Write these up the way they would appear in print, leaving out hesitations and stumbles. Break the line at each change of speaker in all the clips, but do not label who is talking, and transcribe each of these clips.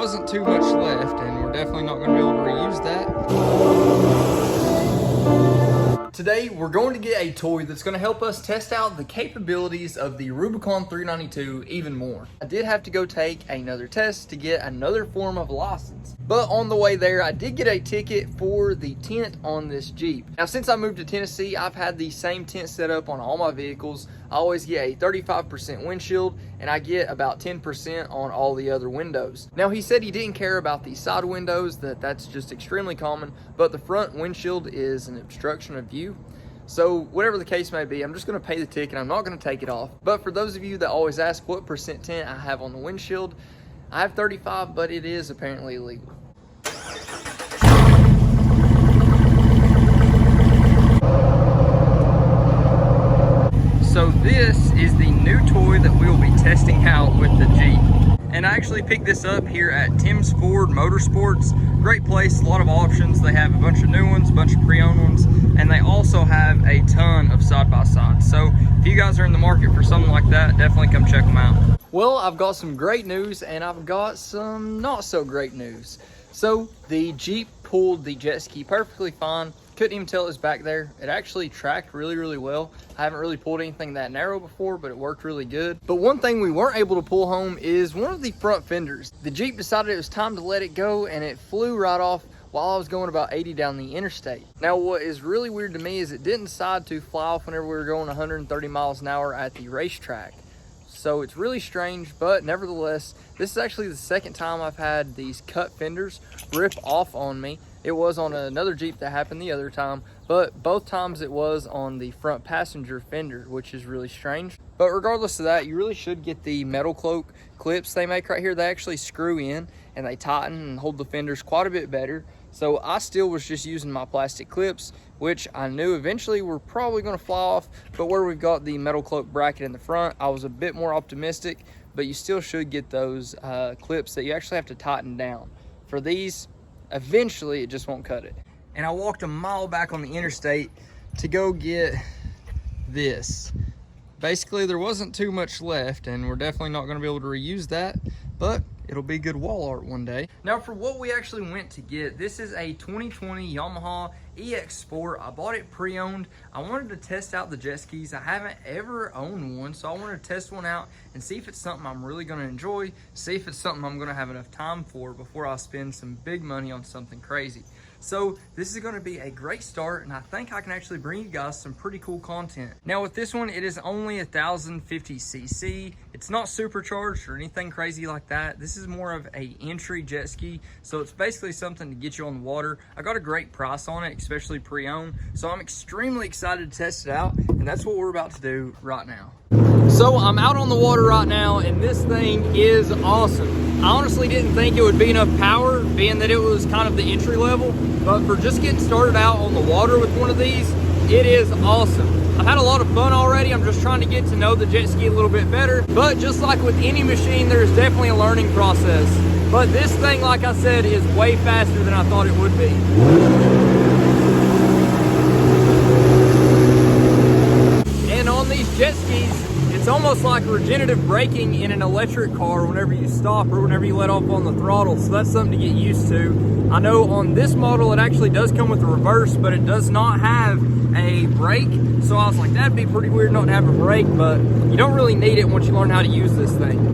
wasn't too much left, and we're definitely not going to be able to reuse that. Today, we're going to get a toy that's going to help us test out the capabilities of the Rubicon 392 even more. I did have to go take another test to get another form of license, but on the way there, I did get a ticket for the tent on this Jeep. Now, since I moved to Tennessee, I've had the same tent set up on all my vehicles. I always get a 35% windshield, and I get about 10% on all the other windows. Now, he said he didn't care about the side windows, that's just extremely common, but the front windshield is an obstruction of view. So whatever the case may be, I'm just going to pay the ticket. I'm not going to take it off. But for those of you that always ask what percent tint I have on the windshield, I have 35, but it is apparently illegal. So this is the new toy that we will be testing out with the Jeep. And I actually picked this up here at Tim's Ford Motorsports. Great place, a lot of options. They have a bunch of new ones, a bunch of pre-owned ones, and they also have a ton of side-by-sides. So if you guys are in the market for something like that, definitely come check them out. Well, I've got some great news and I've got some not so great news. So the Jeep pulled the jet ski perfectly fine. Couldn't even tell it was back there. It actually tracked really well. I haven't really pulled anything that narrow before, but it worked really good. But one thing we weren't able to pull home is one of the front fenders. The Jeep decided it was time to let it go, and it flew right off while I was going about 80 down the interstate. Now, what is really weird to me is it didn't decide to fly off whenever we were going 130 miles an hour at the racetrack. So it's really strange, but nevertheless, this is actually the second time I've had these cut fenders rip off on me. It was on another Jeep that happened the other time, but both times it was on the front passenger fender, which is really strange. But regardless of that, you really should get the metal cloak clips they make right here. They actually screw in and they tighten and hold the fenders quite a bit better. So I still was just using my plastic clips, which I knew eventually were probably going to fly off, but where we've got the metal cloak bracket in the front, I was a bit more optimistic, but you still should get those clips that you actually have to tighten down. For these, eventually it just won't cut it. And I walked a mile back on the interstate to go get this. Basically, there wasn't too much left, and we're definitely not going to be able to reuse that, but it'll be good wall art one day. Now, for what we actually went to get, this is a 2020 Yamaha EX Sport. I bought it pre-owned. I wanted to test out the jet skis. I haven't ever owned one, so I wanted to test one out and see if it's something I'm really going to enjoy, see if it's something I'm going to have enough time for before I spend some big money on something crazy. So this is going to be a great start, and I think I can actually bring you guys some pretty cool content. Now with this one, it is only 1050cc. It's not supercharged or anything crazy like that. This is more of a entry jet ski, so it's basically something to get you on the water. I got a great price on it, especially pre-owned, so I'm extremely excited to test it out, and that's what we're about to do right now. So I'm out on the water right now, and this thing is awesome. I honestly didn't think it would be enough power, being that it was kind of the entry level, but for just getting started out on the water with one of these, it is awesome. I've had a lot of fun already. I'm just trying to get to know the jet ski a little bit better, but just like with any machine, there's definitely a learning process. But this thing, like I said, is way faster than I thought it would be. And on these jet skis, it's almost like regenerative braking in an electric car whenever you stop or whenever you let off on the throttle, so that's something to get used to. I know on this model it actually does come with a reverse, but it does not have a brake, so I was like, that'd be pretty weird not to have a brake, but you don't really need it once you learn how to use this thing.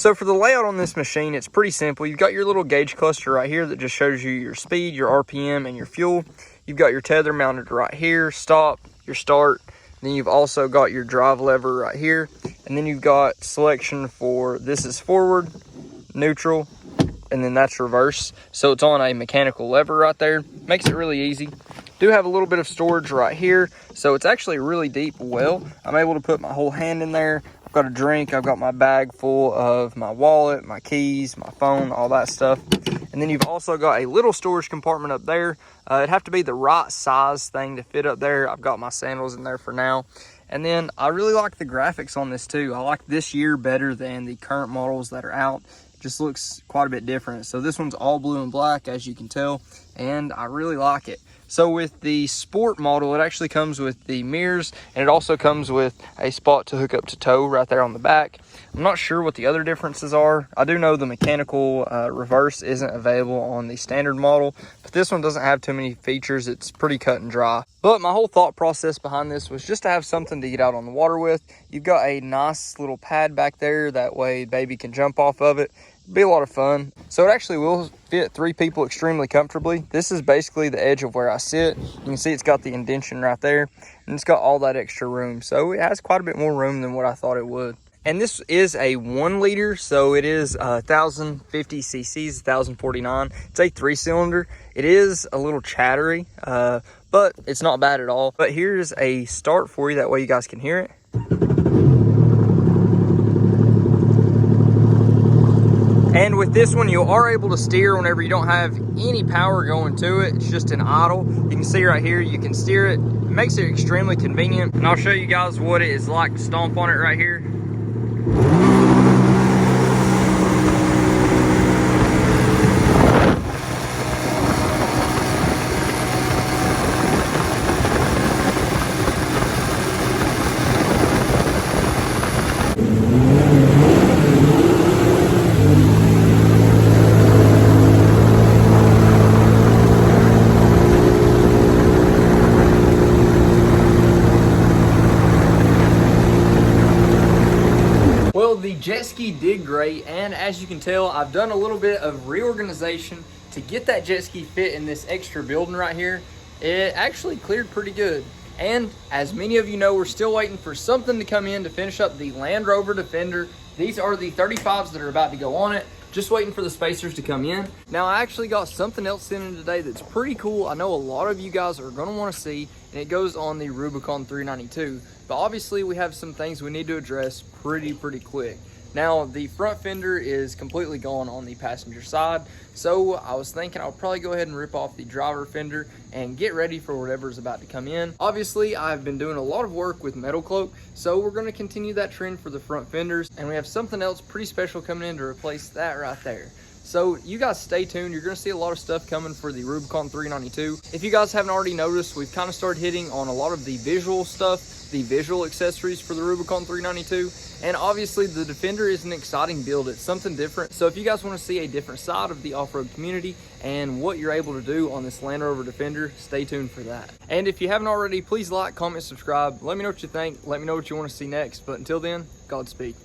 So for the layout on this machine, it's pretty simple. You've got your little gauge cluster right here that just shows you your speed, your RPM, and your fuel. You've got your tether mounted right here, stop, your start. Then you've also got your drive lever right here. And then you've got selection for, this is forward, neutral, and then that's reverse. So it's on a mechanical lever right there. Makes it really easy. Do have a little bit of storage right here. So it's actually a really deep well. I'm able to put my whole hand in there. I've got a drink. I've got my bag full of my wallet, my keys, my phone, all that stuff. And then you've also got a little storage compartment up there. It'd have to be the right size thing to fit up there. I've got my sandals in there for now. And then I really like the graphics on this too. I like this year better than the current models that are out. Just looks quite a bit different. So this one's all blue and black, as you can tell, and I really like it. So with the sport model, it actually comes with the mirrors, and it also comes with a spot to hook up to tow right there on the back. I'm not sure what the other differences are. I do know the mechanical reverse isn't available on the standard model, but this one doesn't have too many features. It's pretty cut and dry. But my whole thought process behind this was just to have something to get out on the water with. You've got a nice little pad back there, that way baby can jump off of it. Be a lot of fun. So it actually will fit 3 people extremely comfortably. This is basically the edge of where I sit. You can see it's got the indentation right there, and it's got all that extra room. So it has quite a bit more room than what I thought it would. And this is a 1 liter, so it is 1,050 cc's, 1,049. It's a 3-cylinder. It is a little chattery, but it's not bad at all. But here's a start for you, that way you guys can hear it. And with this one, you are able to steer whenever you don't have any power going to it. It's just an idle. You can see right here, you can steer it. It makes it extremely convenient. And I'll show you guys what it is like to stomp on it right here. The jet ski did great, and as you can tell, I've done a little bit of reorganization to get that jet ski fit in this extra building right here. It actually cleared pretty good, and as many of you know, we're still waiting for something to come in to finish up the Land Rover Defender. These are the 35s that are about to go on it. Just waiting for the spacers to come in. Now I actually got something else in today that's pretty cool. I know a lot of you guys are gonna wanna see, and it goes on the Rubicon 392. But obviously we have some things we need to address pretty quick. Now the front fender is completely gone on the passenger side. So I was thinking I'll probably go ahead and rip off the driver fender and get ready for whatever's about to come in. Obviously I've been doing a lot of work with Metal Cloak, so we're gonna continue that trend for the front fenders, and we have something else pretty special coming in to replace that right there. So you guys stay tuned. You're gonna see a lot of stuff coming for the Rubicon 392. If you guys haven't already noticed, we've kind of started hitting on a lot of the visual stuff, the visual accessories for the Rubicon 392. And obviously the Defender is an exciting build. It's something different. So if you guys want to see a different side of the off-road community and what you're able to do on this Land Rover Defender, stay tuned for that. And if you haven't already, please like, comment, subscribe. Let me know what you think. Let me know what you want to see next. But until then, Godspeed.